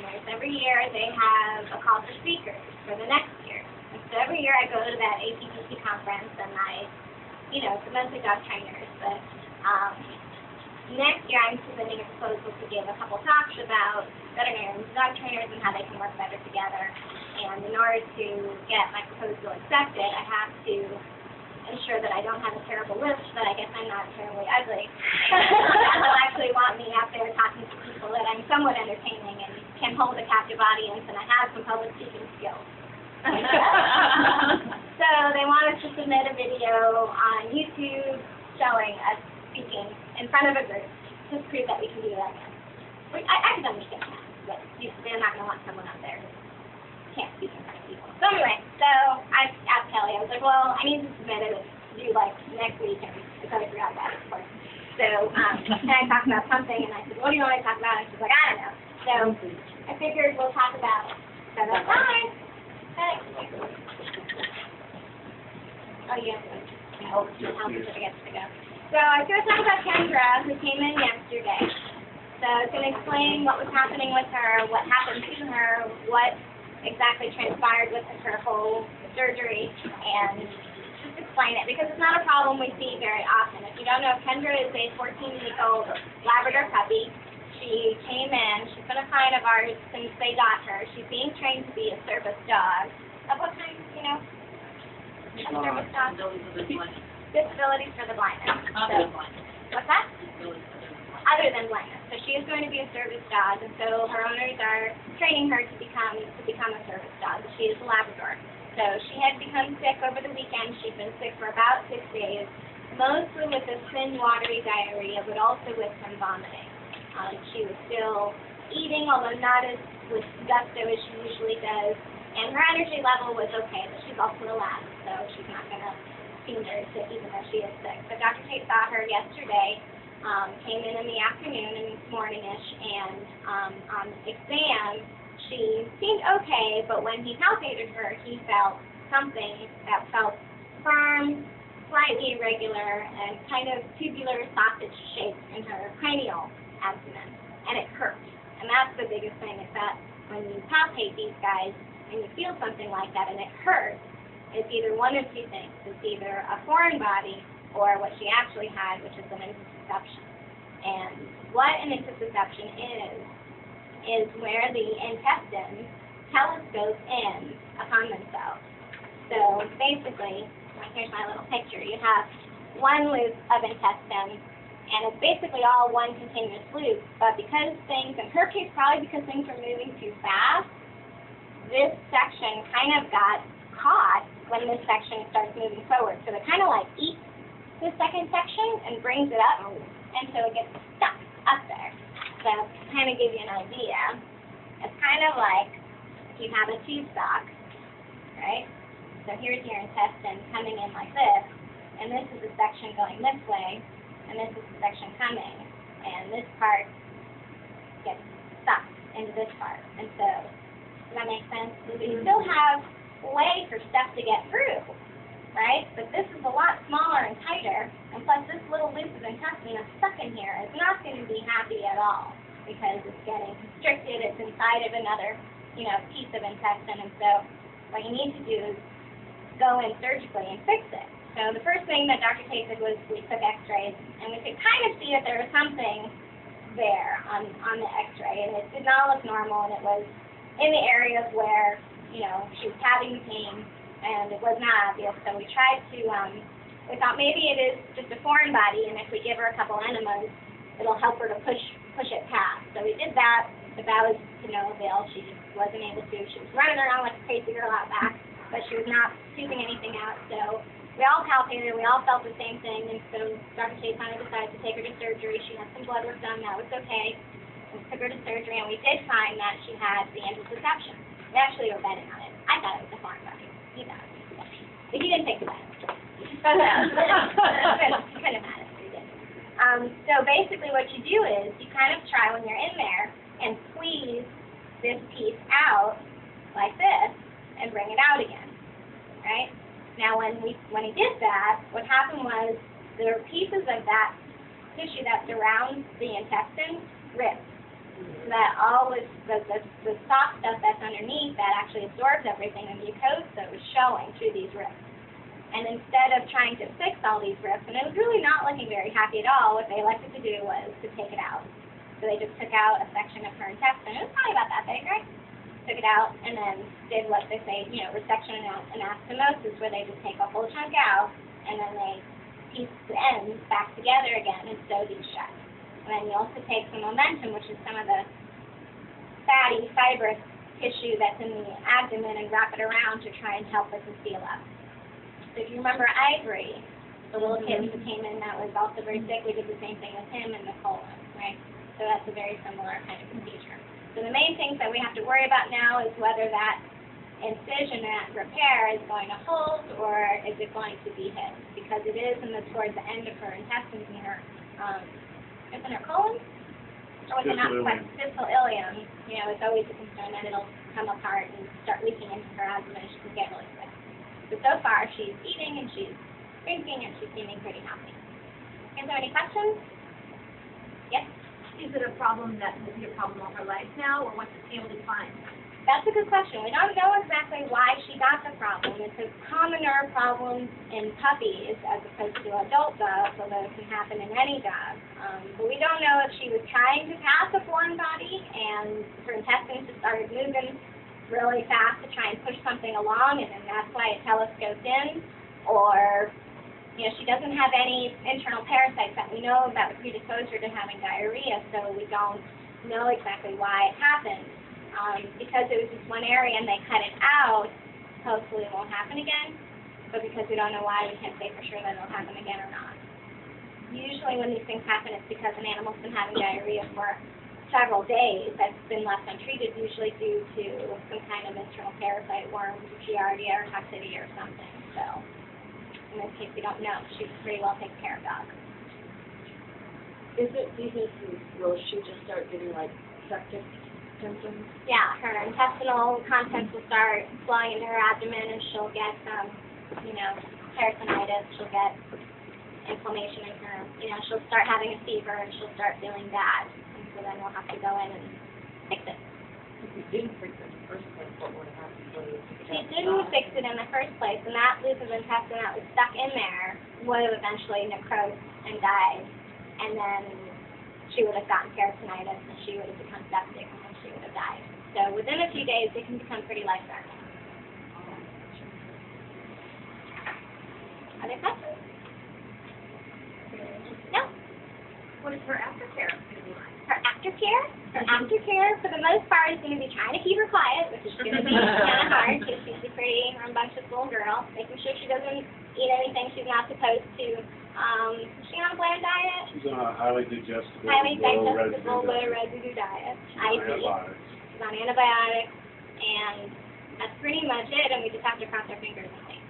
trainers, every year they have a call for speakers for the next year. And so every year I go to that APPC conference and it's mostly dog trainers, but next year I'm submitting a proposal to give a couple talks about veterinarians and dog trainers and how they can work better together. And in order to get my proposal accepted, I have to ensure that I don't have a terrible lisp, but I guess I'm not terribly ugly. They'll actually want me out there talking to people that I'm somewhat entertaining and can hold a captive audience, and I have some public speaking skills. So they want us to submit a video on YouTube showing us speaking in front of a group to prove that we can do that again. I can understand that, but they're not going to want someone up there who can't speak in front of people. So anyway, so I asked Kelly, I was like, well, I need to submit it due next week, and I totally forgot about it, of course. So, and I talked about something, and I said, what do you want me to talk about? And she's like, I don't know. So I figured we'll talk about it. So that's fine. Okay. Oh, yeah. So I was going to talk about Kendra, who came in yesterday. So I was going to explain what was happening with her, what happened to her, what exactly transpired with her whole surgery, and just explain it, because it's not a problem we see very often. If you don't know, Kendra is a 14-week-old Labrador puppy. She came in, she's been a client of ours since they got her. She's being trained to be a service dog. Of what kind, A service dog? Disabilities for the blindness. What's that? Other than blindness. So she is going to be a service dog, and so her owners are training her to become a service dog. She is a Labrador. So she had become sick over the weekend. She'd been sick for about 6 days, mostly with a thin, watery diarrhea, but also with some vomiting. She was still eating, although not as with gusto as she usually does, and her energy level was okay, but she's also a lab, so she's not going to seem very sick even though she is sick. But Dr. Tate saw her yesterday. Came in the afternoon and morning-ish, and on exam, she seemed okay, but when he palpated her, he felt something that felt firm, slightly irregular, and kind of tubular sausage-shaped in her cranial abdomen, and it hurt. And that's the biggest thing, is that when you palpate these guys and you feel something like that and it hurts, it's either one of two things. It's either a foreign body or what she actually had, which is an intussusception. And what an intussusception is where the intestines telescope in upon themselves. So basically, here's my little picture. You have one loop of intestine, and it's basically all one continuous loop. But because things, in her case, probably because things were moving too fast, this section kind of got caught when this section starts moving forward. So it kind of like eats the second section and brings it up, and so it gets stuck up there. So to kind of give you an idea, it's kind of like if you have a tube sock, right? So here's your intestine coming in like this, and this is the section going this way, and this is the section coming, and this part gets stuck into this part. And so, does that make sense? So you still have way for stuff to get through, right? But this is a lot smaller and tighter, and plus this little loop of intestine that's stuck in here is not going to be happy at all, because it's getting constricted, it's inside of another, piece of intestine, and so what you need to do is go in surgically and fix it. So the first thing that Dr. Tate did was we took x-rays, and we could kind of see that there was something there on the x-ray, and it did not look normal, and it was in the areas where, she was having pain, and it was not obvious. So we tried to, we thought maybe it is just a foreign body, and if we give her a couple enemas, it'll help her to push it past. So we did that, but that was to no avail. She just wasn't able to. She was running around like a crazy girl out back, but she was not scooping anything out. So we all palpated, we all felt the same thing, and so Dr. Tate finally decided to take her to surgery. She had some blood work done, that was okay. We took her to surgery, and we did find that she had the intussusception. We actually were betting on it. I thought it was a foreign body. He thought it was a intussusception. But he didn't take the bet. But he couldn't have had it, but he did. So basically what you do is you kind of try when you're in there and squeeze this piece out like this and bring it out again, right? Now when he did that, what happened was there were pieces of that tissue that surrounds the intestine ripped. so that all was the soft stuff that's underneath that actually absorbs everything in the mucosa was showing through these rifts. And instead of trying to fix all these rifts, and it was really not looking very happy at all, what they elected to do was to take it out. So they just took out a section of her intestine. It was probably about that big, right? Took it out and then did what they say, resection and anastomosis, where they just take a whole chunk out and then they piece the ends back together again and sew these shut. And then you also take some momentum, which is some of the fatty, fibrous tissue that's in the abdomen, and wrap it around to try and help it to seal up. So if you remember Ivory, the little kid who came in that was also very sick, we did the same thing with him in the colon, right? So that's a very similar kind of procedure. So the main things that we have to worry about now is whether that incision, that repair, is going to hold or is it going to be hit, because it is towards the end of her intestines in her, it's in her colon, or within that distal ileum. It's always a concern that it'll come apart and start leaking into her abdomen and she can get really sick. But so far, she's eating and she's drinking and she's seeming pretty happy. Is there any questions? Yes? Is it a problem that will be a problem all her life now, or what's it able to find? That's a good question. We don't know exactly why she got the problem. It's a commoner problem in puppies as opposed to adult dogs, although it can happen in any dog. But we don't know if she was trying to pass a foreign body and her intestines just started moving really fast to try and push something along, and then that's why it telescoped in, or she doesn't have any internal parasites that we know that would predispose her to having diarrhea, so we don't know exactly why it happened. Because it was just one area and they cut it out, hopefully it won't happen again, but because we don't know why, we can't say for sure that it'll happen again or not. Usually when these things happen, it's because an animal's been having diarrhea for several days that's been left untreated, usually due to some kind of internal parasite, worms, Giardia, or Coccidia or something. So in this case, we don't know. She's pretty well taken care of dog. Do you think, will she just start getting like septic symptoms? Yeah, her intestinal contents will start flowing into her abdomen, and she'll get some, peritonitis. She'll get inflammation in her. She'll start having a fever, and she'll start feeling bad. And so then we'll have to go in and fix it. If you didn't fix it in the first place, what would have happened? She didn't fix it in the first place, and that loop of intestine that was stuck in there would have eventually necrosed and died, and then she would have gotten peritonitis, and she would have become septic, and then she would have died. So within a few days, it can become pretty life-threatening. Other questions? No? What is her aftercare going to be like? Her aftercare? Her aftercare, for the most part, is going to be trying to keep her quiet, which is going to be kind of hard, because she's a pretty rambunctious little girl, making sure she doesn't eat anything she's not supposed to. Is she on a bland diet? She's on a highly digestible, low residue diet. Antibiotics. She's on antibiotics, and that's pretty much it, and we just have to cross our fingers and think.